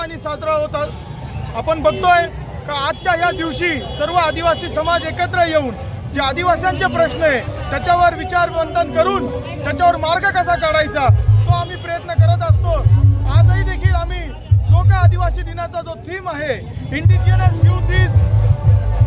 उत्साहाने साजरा होता। आपण बघतोय का आजच्या या दिवशी सर्व आदिवासी समाज एकत्र येऊन जे आदिवासींचे प्रश्न आहे त्याच्यावर विचारमंथन करून त्याच्यावर मार्ग कसा काढायचा तो आम्ही प्रयत्न करत असतो। आजही देखील आम्ही जो का आदिवासी दिनाचा जो थीम आहे indigenous youth is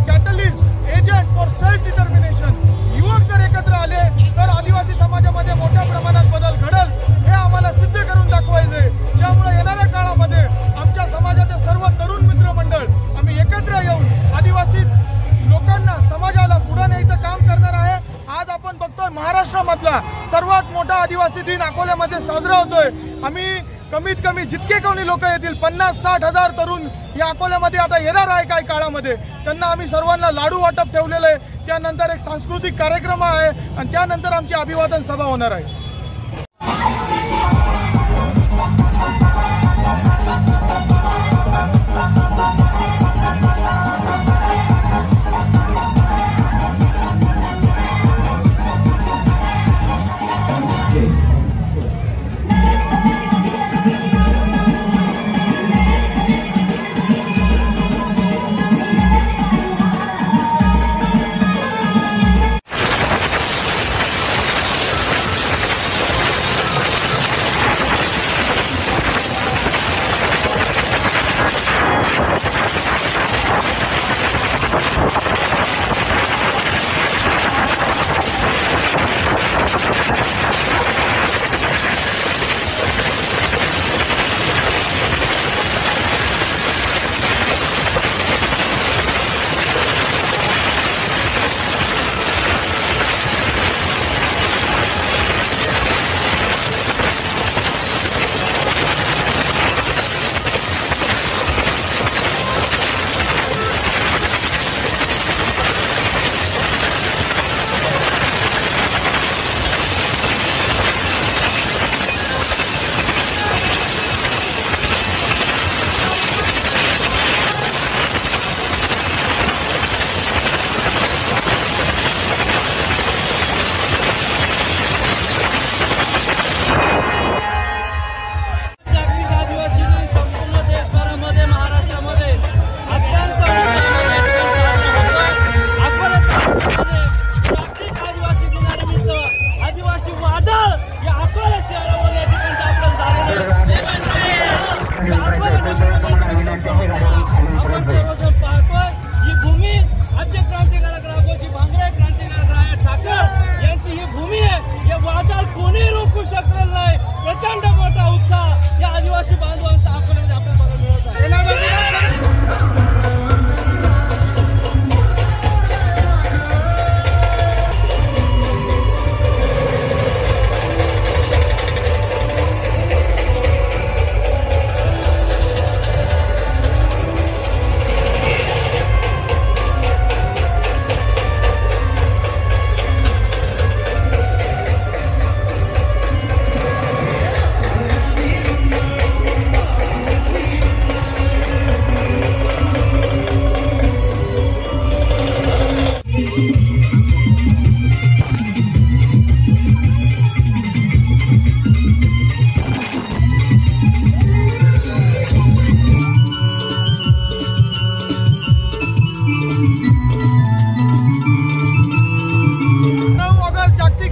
catalyst agent for self determination, युवक जर एकत्र आले तर आदिवासी समाजामध्ये मोठ्या प्रमाणात बदल घडल हे आम्हाला सिद्ध करून दाखवायचे। त्यामुळे येणाऱ्या काळामध्ये आमच्या समाजाचे सर्व तरुण मित्रमंडळ आम्ही एकत्र येऊन आदिवासी लोकांना समाजाला पुढे न्यायचं काम करणार आहे। आज आपण बघतोय महाराष्ट्रामधला सर्वात मोठा आदिवासी दिन अकोल्यामध्ये साजरा होतोय। आम्ही कमीत कमी जितके कोणी लोक येतील 50-60 हजार तरुण या अकोल्यामध्ये आता येणार आहे काही काळामध्ये। त्यांना आम्ही सर्वांना लाडू वाटप ठेवलेलं आहे। त्यानंतर एक सांस्कृतिक कार्यक्रम आहे आणि त्यानंतर आमची अभिवादन सभा होणार आहे।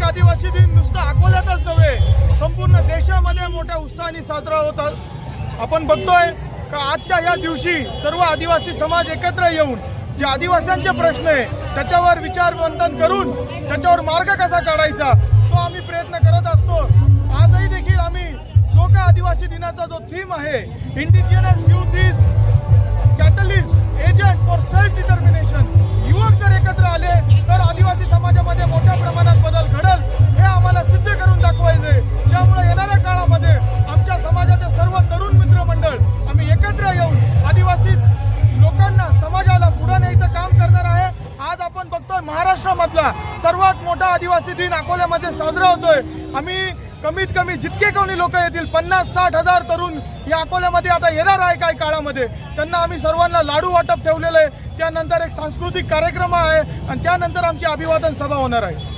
आदिवासी दिन नुसतं अकोल्यातच नव्हे संपूर्ण देशामध्ये मोठ्या उत्साहाने साजरा होता। आपण बघतोय का आजच्या या दिवशी सर्व आदिवासी समाज एकत्र येऊन जे आदिवासींचे प्रश्न आहे त्याच्यावर विचारमंथन करून त्याच्यावर मार्ग कसा काढायचा तो आम्ही प्रयत्न करत असतो। आजही देखील आम्ही जो का आदिवासी दिनाचा जो थीम आहे indigenous youth is catalyst agent for self determination, युवक जर एकत्र आले तर आदिवासी समाजामध्ये मोठ्या प्रमाणात बदल घडल हे आम्हाला सिद्ध करून दाखवायचे। त्यामुळे येणाऱ्या काळामध्ये आमच्या समाजाचे सर्व तरुण मित्रमंडळ आम्ही एकत्र येऊन आदिवासी लोकांना समाजाला पुढे न्यायचं काम करणार आहे। आज आपण बघतोय महाराष्ट्रामधला सर्वात मोठा आदिवासी दिन अकोल्यामध्ये साजरा होतोय। आम्ही कमीत कमी जितके कोणी लोक येतील 50-60 हजार तरुण या अकोल्यामध्ये आता येणार आहे काही काळामध्ये। त्यांना आम्ही सर्वांना लाडू वाटप ठेवलेलं आहे। त्यानंतर एक सांस्कृतिक कार्यक्रम आहे आणि त्यानंतर आमची अभिवादन सभा होणार आहे।